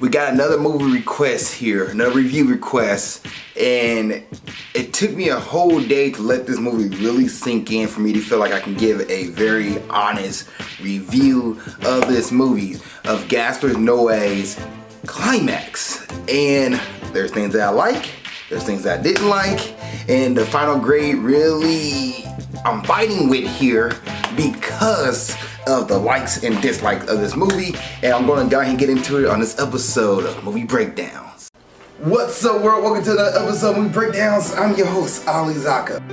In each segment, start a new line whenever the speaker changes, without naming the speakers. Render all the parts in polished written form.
We got another movie request here, another review request, and it took me a whole day to let this movie really sink in for me to feel like I can give a very honest review of this movie, of Gaspar Noé's Climax. And there's things that I like, there's things that I didn't like, and the final grade really I'm fighting with here because of the likes and dislikes of this movie, and I'm going to go ahead and get into it on this episode of Movie Breakdowns. What's up, world? Welcome to another episode of Movie Breakdowns. I'm your host, Zakka.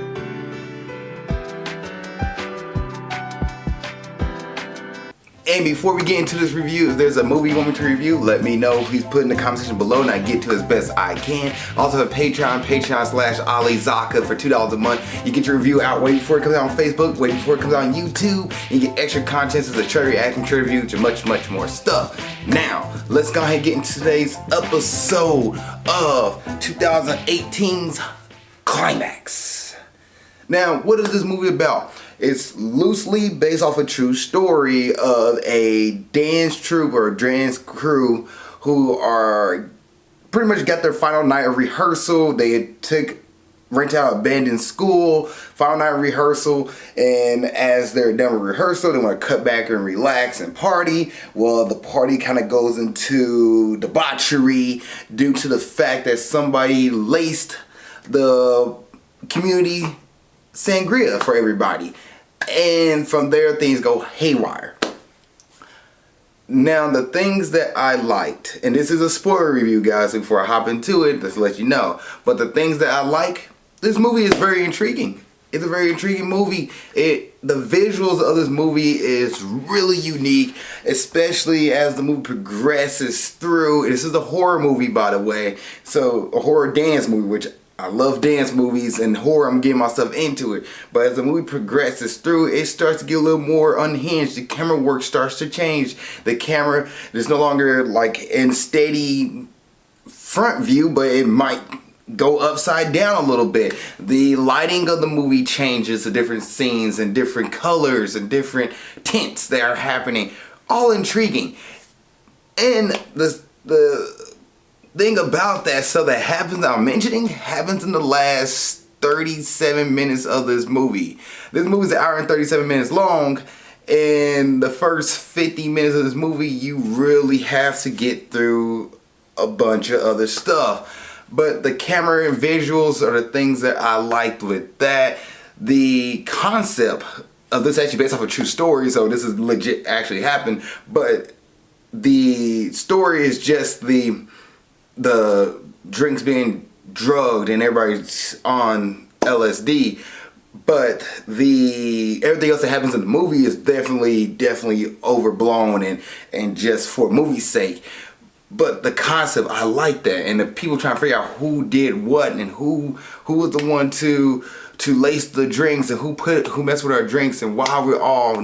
And before we get into this review, if there's a movie you want me to review, let me know. Please put in the comment section below and I get to as best I can. Also have Patreon/Zakka for $2 a month. You get your review out way before it comes out on Facebook, way before it comes out on YouTube. And you get extra content as a trailer reaction, trailer review, and much more stuff. Now, let's go ahead and get into today's episode of 2018's Climax. Now, what is this movie about? It's loosely based off a true story of a dance troupe or dance crew who are pretty much got their final night of rehearsal. They rent out abandoned school, final night of rehearsal, and as they're done with rehearsal, they want to cut back and relax and party. Well, the party kind of goes into debauchery due to the fact that somebody laced the community sangria for everybody. And from there, things go haywire. Now, the things that I liked, and this is a spoiler review, guys, before I hop into it, just to let you know. But the things that I like, this movie is very intriguing. It's a very intriguing movie. The visuals of this movie is really unique, especially as the movie progresses through. This is a horror movie, by the way. So, a horror dance movie, which I love dance movies and horror. I'm getting myself into it. But as the movie progresses through, it starts to get a little more unhinged. The camera work starts to change. The camera is no longer like in steady front view, but it might go upside down a little bit. The lighting of the movie changes to different scenes and different colors and different tints that are happening. All intriguing. And the thing about that stuff that happens that I'm mentioning happens in the last 37 minutes of this movie. This movie's an hour and 37 minutes long, and the first 50 minutes of this movie you really have to get through a bunch of other stuff. But the camera and visuals are the things that I liked with that. The concept of this actually based off a true story, so this is legit actually happened, but the story is just the drinks being drugged and everybody's on LSD, but everything else that happens in the movie is definitely overblown and just for movie's sake. But the concept, I like that, and the people trying to figure out who did what and who was the one to lace the drinks and who messed with our drinks and why we're all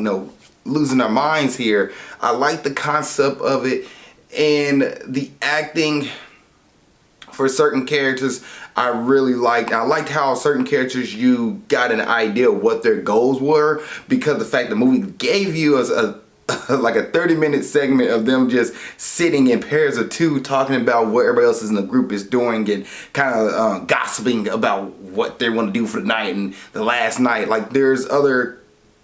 losing our minds here. I like the concept of it, and the acting for certain characters I really liked. I liked how certain characters you got an idea of what their goals were, because the fact the movie gave you like a 30-minute segment of them just sitting in pairs of two talking about what everybody else in the group is doing and kind of gossiping about what they want to do for the night and the last night. Like, there's other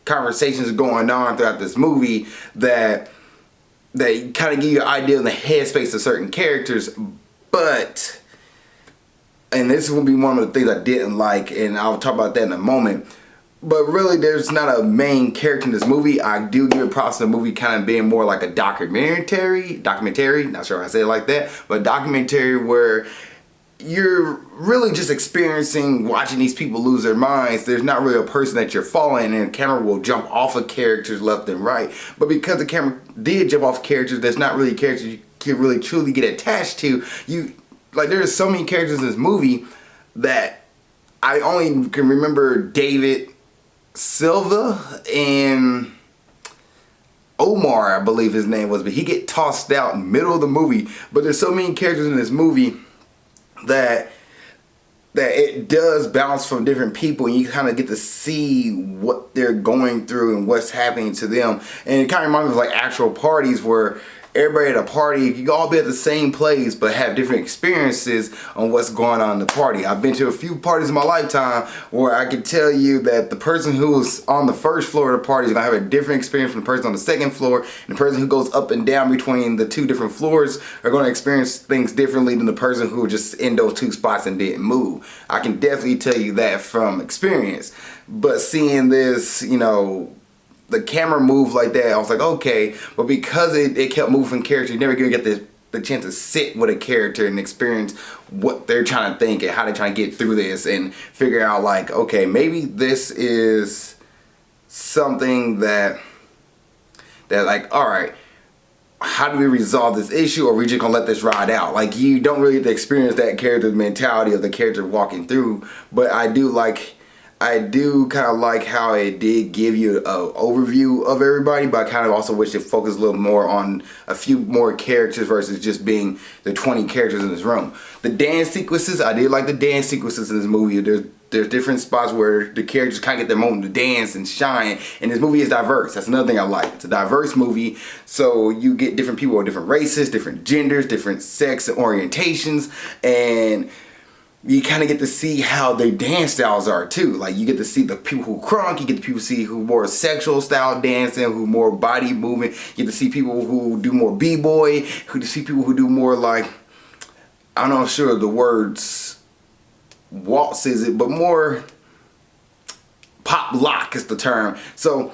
conversations going on throughout this movie that kind of give you an idea of the headspace of certain characters. But, and this will be one of the things I didn't like, and I'll talk about that in a moment, but really there's not a main character in this movie. I do give it props to the movie kind of being more like a documentary, not sure if I say it like that, but documentary where you're really just experiencing watching these people lose their minds. There's not really a person that you're following, and the camera will jump off of characters left and right. But because the camera did jump off characters, there's not really characters you can really truly get attached to. Like, there's so many characters in this movie that I only can remember David Silva and Omar, I believe his name was, but he get tossed out in the middle of the movie. But there's so many characters in this movie that it does bounce from different people, and you kind of get to see what they're going through and what's happening to them. And it kind of reminds me of like actual parties where everybody at a party, you can all be at the same place but have different experiences on what's going on in the party. I've been to a few parties in my lifetime where I can tell you that the person who's on the first floor of the party is going to have a different experience from the person on the second floor, and the person who goes up and down between the two different floors are going to experience things differently than the person who just in those two spots and didn't move. I can definitely tell you that from experience. But seeing this, you know, the camera move like that, I was like, okay. But because it kept moving character, you never gonna get the chance to sit with a character and experience what they're trying to think and how they're trying to get through this and figure out, like, okay, maybe this is something that like, all right, how do we resolve this issue, or are we just gonna let this ride out? Like, you don't really get to experience that character's mentality of the character walking through. But I do kind of like how it did give you an overview of everybody, but I kind of also wish it focused a little more on a few more characters versus just being the 20 characters in this room. The dance sequences, I did like the dance sequences in this movie. There's different spots where the characters kind of get their moment to dance and shine, and this movie is diverse. That's another thing I like. It's a diverse movie, so you get different people of different races, different genders, different sex and orientations, and you kind of get to see how their dance styles are too. Like, you get to see the people who crunk, you get the people see who more sexual style dancing, who more body movement, you get to see people who do more b-boy, who see people who do more, like, I'm not sure the words waltz is it, but more pop lock is the term. So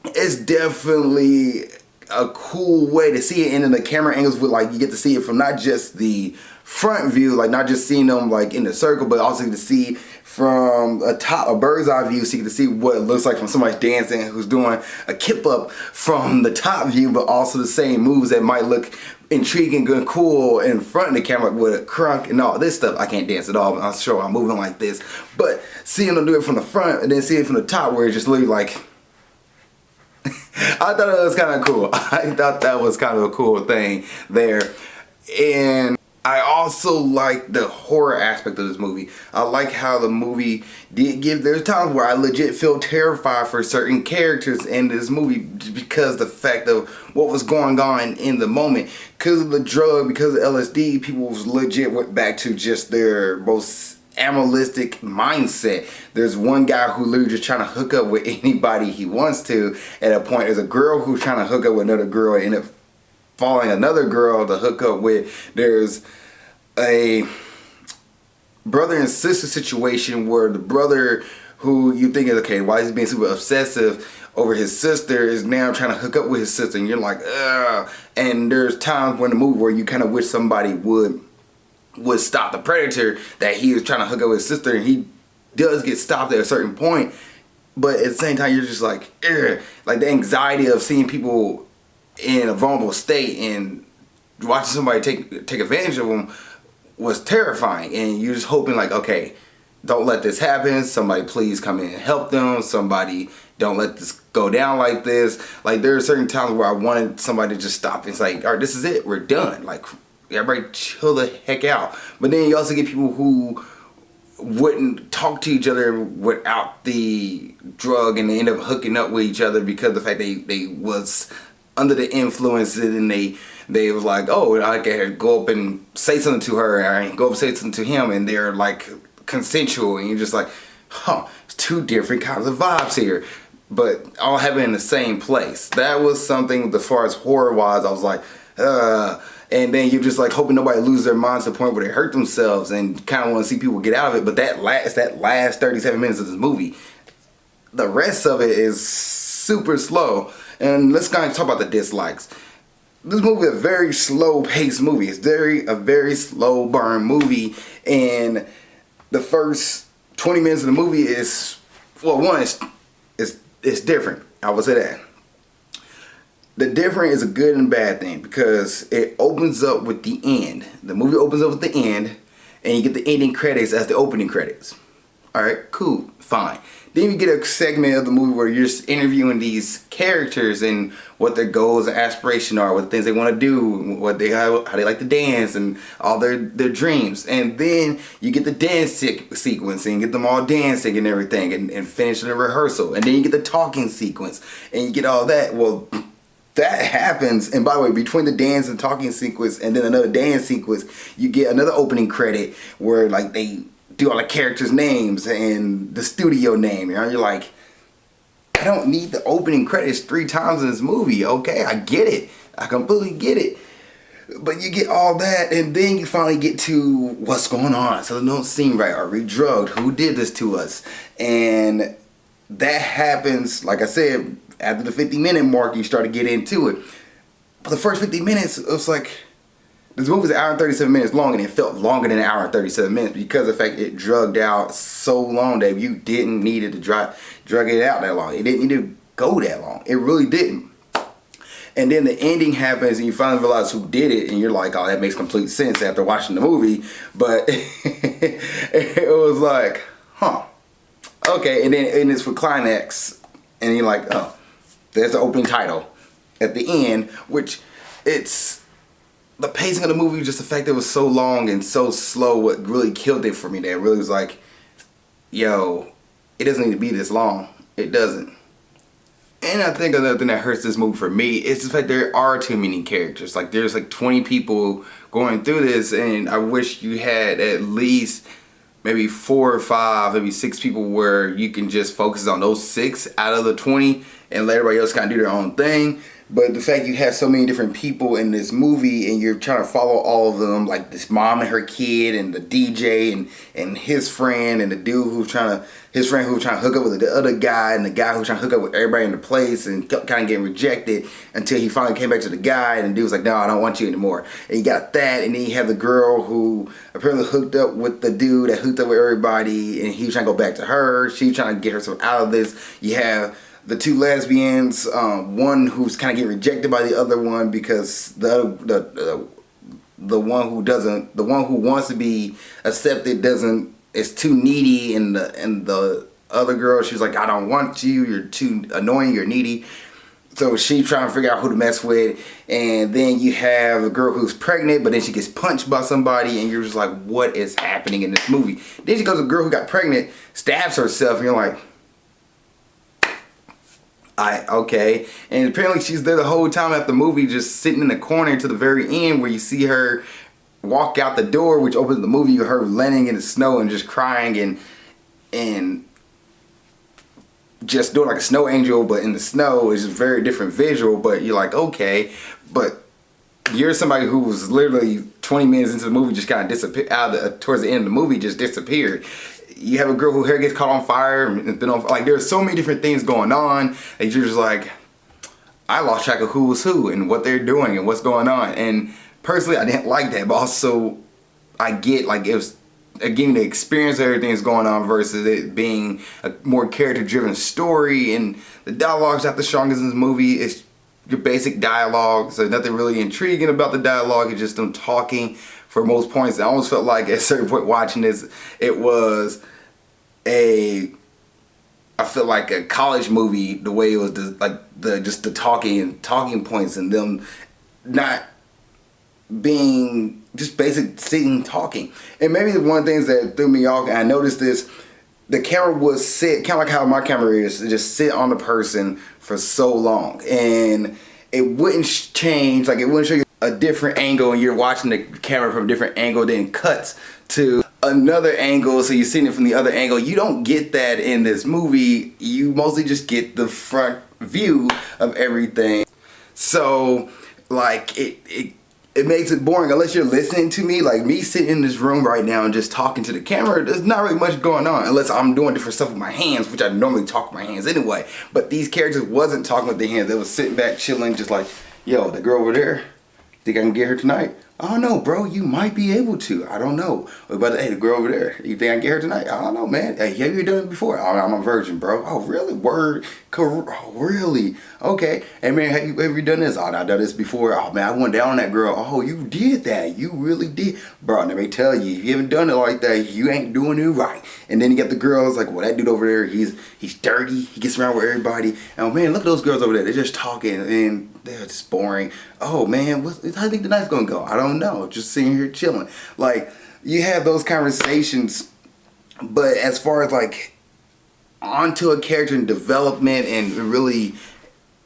it's definitely a cool way to see it, and then the camera angles with, like, you get to see it from not just the front view, like not just seeing them like in the circle, but also to see from a bird's eye view, so you can see what it looks like from somebody dancing who's doing a kip up from the top view, but also the same moves that might look intriguing, good, cool in front of the camera with a crunk and all this stuff. I can't dance at all, I'm sure I'm moving like this, but seeing them do it from the front and then seeing it from the top where it's just literally like I thought it was kind of cool. I thought that was kind of a cool thing there. And I also like the horror aspect of this movie. I like how the movie did give, there's times where I legit feel terrified for certain characters in this movie because the fact of what was going on in the moment. Because of the drug, because of LSD, people legit went back to just their most animalistic mindset. There's one guy who literally just trying to hook up with anybody he wants to at a point. There's a girl who's trying to hook up with another girl and end up following another girl to hook up with. There's a brother and sister situation where the brother who you think is, okay, why is he being super obsessive over his sister, is now trying to hook up with his sister, and you're like, ugh. And there's times in the movie where you kind of wish somebody would stop the predator that he was trying to hook up with his sister, and he does get stopped at a certain point, but at the same time you're just like, ugh. Like the anxiety of seeing people in a vulnerable state and watching somebody take advantage of them was terrifying, and you're just hoping like, okay, don't let this happen, somebody please come in and help them, somebody don't let this go down like this. Like, there are certain times where I wanted somebody to just stop and say, all right, this is it, we're done, like everybody chill the heck out. But then you also get people who wouldn't talk to each other without the drug, and they end up hooking up with each other because of the fact they was under the influence, and they was like, oh, I can go up and say something to her, and go up and say something to him, and they're like consensual, and you're just like, huh, it's two different kinds of vibes here, but all happening in the same place. That was something, as far as horror wise, I was like, and then you're just like hoping nobody loses their minds to the point where they hurt themselves, and kind of want to see people get out of it. But that last 37 minutes of this movie, the rest of it is super slow. And let's kind of talk about the dislikes. This movie is a very slow paced movie. It's a very slow burn movie, and the first 20 minutes of the movie is, well, one, it's different. I would say that. The different is a good and bad thing, because it opens up with the end. The movie opens up with the end, and you get the ending credits as the opening credits. Alright, cool, fine. Then you get a segment of the movie where you're just interviewing these characters and what their goals and aspirations are, what things they want to do, how they like to dance, and all their dreams. And then you get the dance sequence, and you get them all dancing and everything, and finishing the rehearsal. And then you get the talking sequence, and you get all that. Well, that happens, and by the way, between the dance and talking sequence and then another dance sequence, you get another opening credit where like they do all the characters' names and the studio name. You know, you're like, I don't need the opening credits 3 times in this movie. Okay, I get it. I completely get it. But you get all that, and then you finally get to what's going on. So it don't seem right. Are we drugged? Who did this to us? And that happens, like I said, after the 50-minute mark, you start to get into it. But the first 50 minutes, it was like, this movie was 1 hour and 37 minutes long, and it felt longer than 1 hour and 37 minutes because of the fact it drugged out so long that you didn't need it to drug it out that long. It didn't need to go that long. It really didn't. And then the ending happens and you finally realize who did it, and you're like, oh, that makes complete sense after watching the movie. But it was like, huh. Okay, and then it's for Climax, and you're like, oh, there's the opening title at the end, which it's the pacing of the movie, just the fact that it was so long and so slow, what really killed it for me. That really was like, yo, it doesn't need to be this long. It doesn't. And I think another thing that hurts this movie for me is the fact there are too many characters. Like, there's like 20 people going through this, and I wish you had at least maybe 4 or 5, maybe 6 people where you can just focus on those 6 out of the 20 and let everybody else kind of do their own thing. But the fact you have so many different people in this movie and you're trying to follow all of them, like this mom and her kid and the DJ and his friend and the dude his friend who was trying to hook up with the other guy and the guy who was trying to hook up with everybody in the place and kept kind of getting rejected until he finally came back to the guy, and the dude was like, no, I don't want you anymore. And you got that, and then you have the girl who apparently hooked up with the dude that hooked up with everybody, and he was trying to go back to her. She was trying to get herself out of this. You have the 2 lesbians, one who's kind of getting rejected by the other one because the one who wants to be accepted is too needy, and the other girl, she's like, I don't want you, you're too annoying, you're needy. So she's trying to figure out who to mess with, and then you have a girl who's pregnant, but then she gets punched by somebody, and you're just like, what is happening in this movie? Then she goes to a girl who got pregnant, stabs herself, and you're like, okay. And apparently she's there the whole time at the movie, just sitting in the corner to the very end where you see her walk out the door, which opens the movie, you her landing in the snow and just crying and just doing like a snow angel, but in the snow. Is a very different visual, but you're like, okay. But you're somebody who was literally 20 minutes into the movie just kind of disappeared towards the end of the movie, just disappeared. You have a girl whose hair gets caught on fire and been on, like, there's so many different things going on that you're just like, I lost track of who was who and what they're doing and what's going on. And personally, I didn't like that, but also I get, like, it was giving the experience of everything that's going on versus it being a more character-driven story. And the dialogue's not the strongest in this movie. It's your basic dialogue, so nothing really intriguing about the dialogue. It's just them talking for most points. I almost felt like at a certain point watching this, it was I feel like a college movie, the way it was just the talking points and them not being just basic sitting talking. And maybe one of the things that threw me off, and I noticed this, the camera was sit kind of like how my camera is, just sit on the person for so long, and it wouldn't change, like it wouldn't show you a different angle and you're watching the camera from a different angle, then cuts to another angle, so you're seeing it from the other angle. You don't get that in this movie. You mostly just get the front view of everything. So like it makes it boring unless you're listening to me. Like me sitting in this room right now and just talking to the camera, there's not really much going on unless I'm doing different stuff with my hands, which I normally talk with my hands anyway. But these characters wasn't talking with their hands. They was sitting back chilling, just like, yo, the girl over there, think I can get her tonight? I don't know, bro. You might be able to. I don't know. But hey, the girl over there, you think I can get her tonight? I don't know, man. Hey, have you done it before? Oh, I'm a virgin, bro. Oh, really? Word. Oh, really? Okay. Hey, man, have you done this? Oh, I've done this before. Oh, man, I went down on that girl. Oh, you did that. You really did. Bro, let me tell you, if you haven't done it like that, you ain't doing it right. And then you get the girls like, well, that dude over there, he's dirty. He gets around with everybody. Oh, man, look at those girls over there. They're just talking and they're just boring. Oh, man, how do you think the night's going to go? I don't know. Just sitting here chilling. Like, you have those conversations, but as far as like onto a character and development and really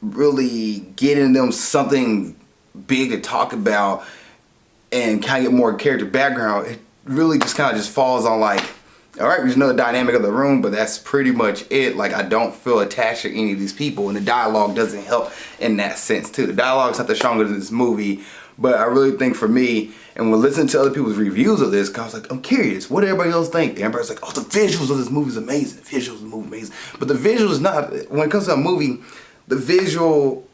really getting them something big to talk about and kind of get more character background, it really just kind of just falls on like, all right, we just know the dynamic of the room, but that's pretty much it. Like, I don't feel attached to any of these people, and the dialogue doesn't help in that sense too. The dialogue's not the strongest in this movie, but I really think for me, and when listening to other people's reviews of this, 'cause I was like, I'm curious, what do everybody else think? Everybody's like, oh, the visuals of this movie is amazing. The visuals of the movie is amazing. But the visual is not, when it comes to a movie, the visual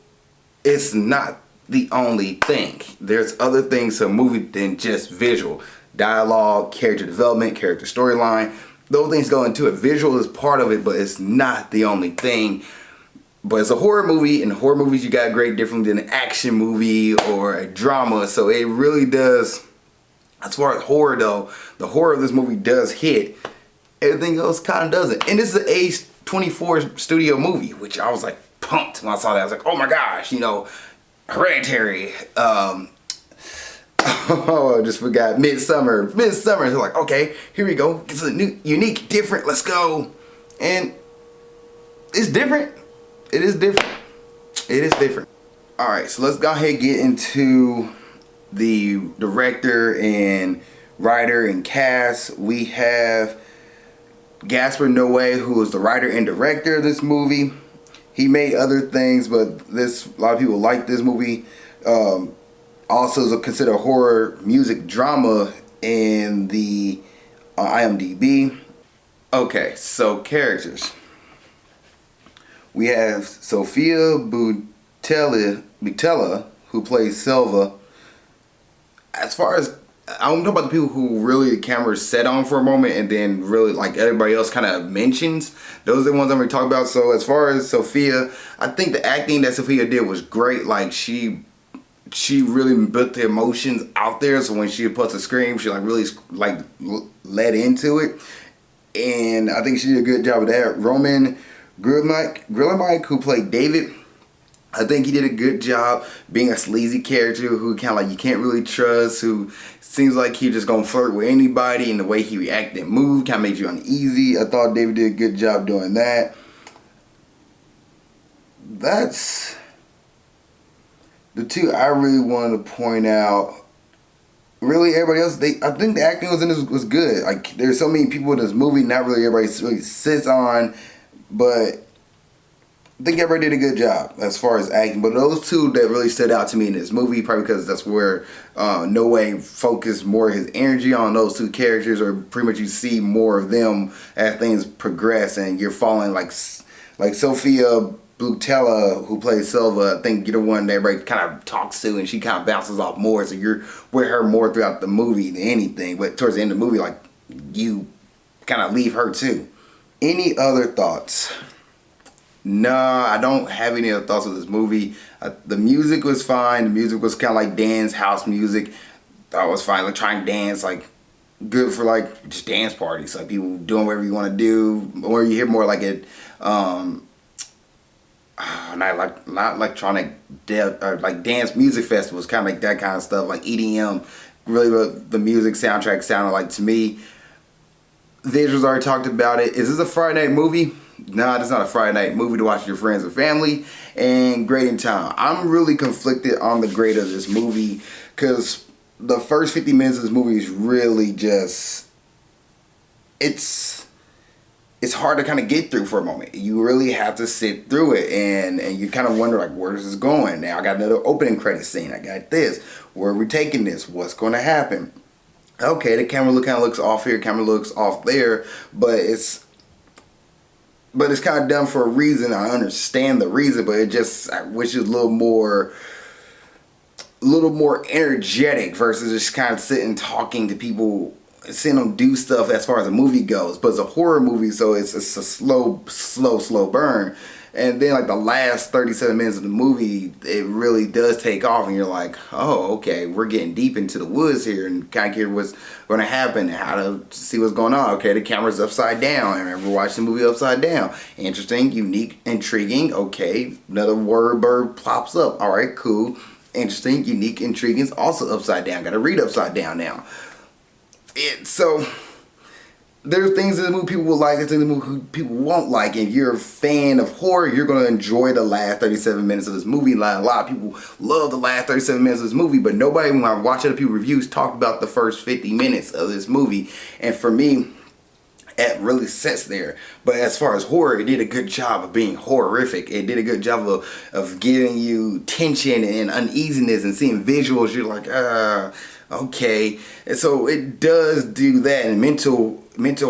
is not the only thing. There's other things to a movie than just visual. Dialogue, character development, character storyline, those things go into it. Visual is part of it, but it's not the only thing. But it's a horror movie, and horror movies you gotta grade differently than an action movie or a drama. So it really does, as far as horror though, the horror of this movie does hit. Everything else kind of doesn't. And this is an A24 studio movie, which I was like pumped when I saw that. I was like, oh my gosh, you know, Hereditary, oh, I just forgot. Midsummer. So like, okay, here we go. It's a new, unique, different. Let's go. And it's different. It is different. It is different. All right, so let's go ahead and get into the director and writer and cast. We have Gaspar Noé, who is the writer and director of this movie. He made other things, but a lot of people like this movie. Also is considered a horror music drama in the IMDb. Okay, so characters. We have Sofia Boutella, who plays Silva. As far as, I'm talking about the people who really the camera is set on for a moment and then really like everybody else kind of mentions. Those are the ones I'm going to talk about. So as far as Sofia, I think the acting that Sofia did was great. Like she really put the emotions out there. So when she puts a scream, she like really like led into it. And I think she did a good job of that. Roman Grillemike, who played David, I think he did a good job being a sleazy character who kind of like you can't really trust, who seems like he just gonna flirt with anybody, and the way he reacted and moved kind of made you uneasy. I thought David did a good job doing that. That's the two I really wanted to point out. Really, everybody else, I think the acting was good. Like, there's so many people in this movie, not really everybody really sits on, but I think everybody did a good job as far as acting. But those two that really stood out to me in this movie, probably because that's where Noé focused more of his energy on those two characters, or pretty much you see more of them as things progress, and you're following like Sofia Boutella, who plays Silva. I think you're the one that everybody kind of talks to, and she kind of bounces off more, so you're with her more throughout the movie than anything. But towards the end of the movie, like, you kind of leave her too. Any other thoughts? Nah, I don't have any other thoughts of this movie. The music was fine. The music was kind of like dance house music. That was fine. Like trying to dance, like good for like just dance parties, like people doing whatever you want to do. Or you hear more like it, not electronic, or like dance music festivals, kind of like that kind of stuff, like EDM. Really, what the music soundtrack sounded like to me. Visuals, already talked about it. Is this a Friday night movie? Nah, it's not a Friday night movie to watch with your friends or family. And grading time. I'm really conflicted on the grade of this movie because the first 50 minutes of this movie is really just, it's hard to kind of get through for a moment. You really have to sit through it, and you kind of wonder, like, where is this going? Now I got another opening credit scene. I got this. Where are we taking this? What's going to happen? Okay, the camera kind of looks off here, camera looks off there, but it's kind of done for a reason. I understand the reason, but I wish it was a little more energetic versus just kind of sitting talking to people, seeing them do stuff as far as the movie goes. But it's a horror movie, so it's a slow burn. And then like the last 37 minutes of the movie, it really does take off, and you're like, oh, okay, we're getting deep into the woods here, and kind of hear what's going to happen and how to see what's going on. Okay, the camera's upside down. I remember watching the movie upside down. Interesting, unique, intriguing. Okay, another word pops up. All right, cool. Interesting, unique, intriguing. It's also upside down. Got to read upside down now. So there's things in the movie people will like, there's things in the movie people won't like. If you're a fan of horror, you're going to enjoy the last 37 minutes of this movie. Like, a lot of people love the last 37 minutes of this movie, but nobody, when I watch other people's reviews, talked about the first 50 minutes of this movie. And for me, it really sits there. But as far as horror, it did a good job of being horrific. It did a good job of giving you tension and uneasiness and seeing visuals. You're like, okay. And so it does do that. And mental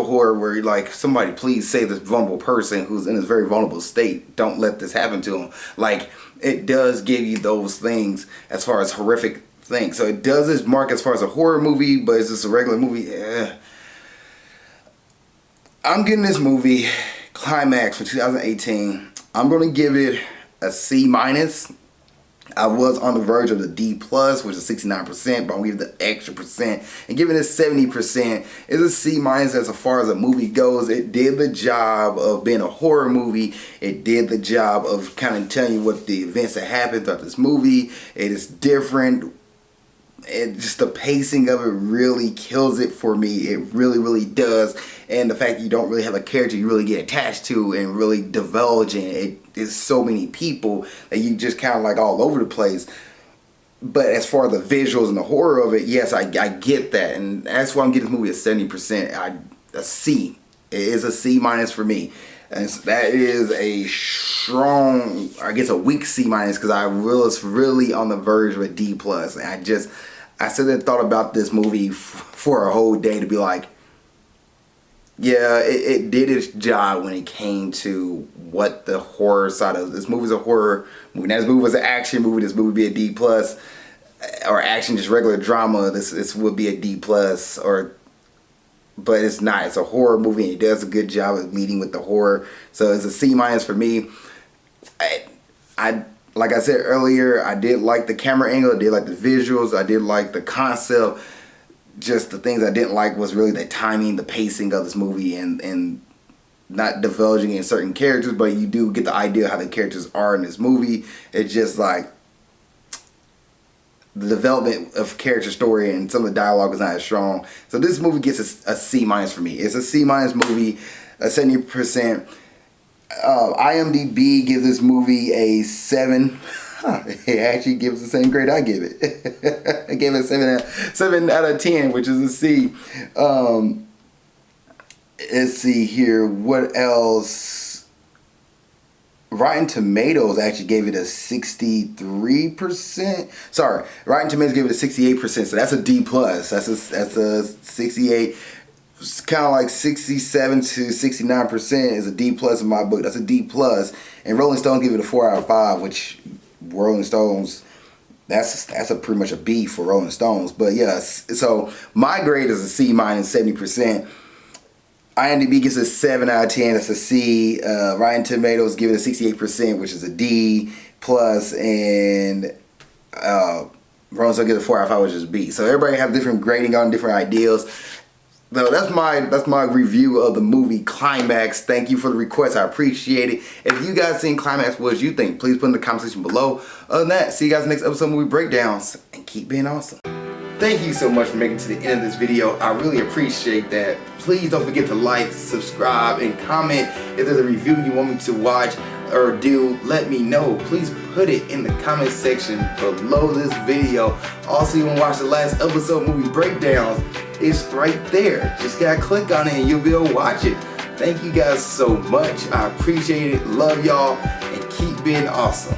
horror, where you're like, somebody please save this vulnerable person who's in this very vulnerable state. Don't let this happen to him. Like, it does give you those things as far as horrific things. So it does its mark as far as a horror movie, but it's just a regular movie. I'm getting this movie, Climax, for 2018. I'm going to give it a C-. I was on the verge of the D+, which is 69%, but I'm going to give it the extra percent and give it a 70%. It's a C- as far as a movie goes. It did the job of being a horror movie. It did the job of kind of telling you what the events that happened throughout this movie. It is different. Just the pacing of it really kills it for me. It really, really does. And the fact that you don't really have a character you really get attached to and really divulge in. It is so many people that you just kind of like all over the place. But as far as the visuals and the horror of it, yes, I get that. And that's why I'm giving this movie a 70%. A C. It is a C- for me. And that is a strong, I guess a weak C- because I was really on the verge of a D+. And I still and thought about this movie for a whole day to be like, yeah, it did its job when it came to what the horror side of this movie is. A horror movie. Now, this movie was an action movie. This movie would be a D+, or action, just regular drama. This would be a D+, but it's not. It's a horror movie, and it does a good job of leading with the horror. So it's a C- for me. I like I said earlier, I did like the camera angle. I did like the visuals. I did like the concept. Just the things I didn't like was really the timing, the pacing of this movie, and not divulging in certain characters, but you do get the idea how the characters are in this movie. It's just like the development of character story and some of the dialogue is not as strong. So this movie gets a C- for me. It's a C- movie, a 70%. IMDb gives this movie a 7. It actually gives the same grade I give it. I gave it a 7 out of 10, which is a C. Let's see here. What else? Rotten Tomatoes actually gave it a 63%. Sorry, Rotten Tomatoes gave it a 68%. So that's a D+. That's a 68. It's kind of like 67 to 69% is a D+ in my book. That's a D+. And Rolling Stone give it a 4 out of 5, which Rolling Stones, that's a pretty much a B for Rolling Stones. But yes, so my grade is a C-, 70%. IMDb gives it a 7 out of 10. That's a C. Rotten Tomatoes give it a 68%, which is a D+, and Rolling Stone gives it a 4 out of 5, which is B. So everybody have different grading on different ideals. So that's my review of the movie Climax. Thank you for the request. I appreciate it. If you guys seen Climax, what did you think? Please put in the comment section below. Other than that, see you guys next episode of Movie Breakdowns, and keep being awesome. Thank you so much for making it to the end of this video. I really appreciate that. Please don't forget to like, subscribe, and comment. If there's a review you want me to watch or do, let me know. Please put it in the comment section below this video. Also, you want to watch the last episode of Movie Breakdowns, it's right there. Just gotta click on it and you'll be able to watch it. Thank you guys so much. I appreciate it. Love y'all, and keep being awesome.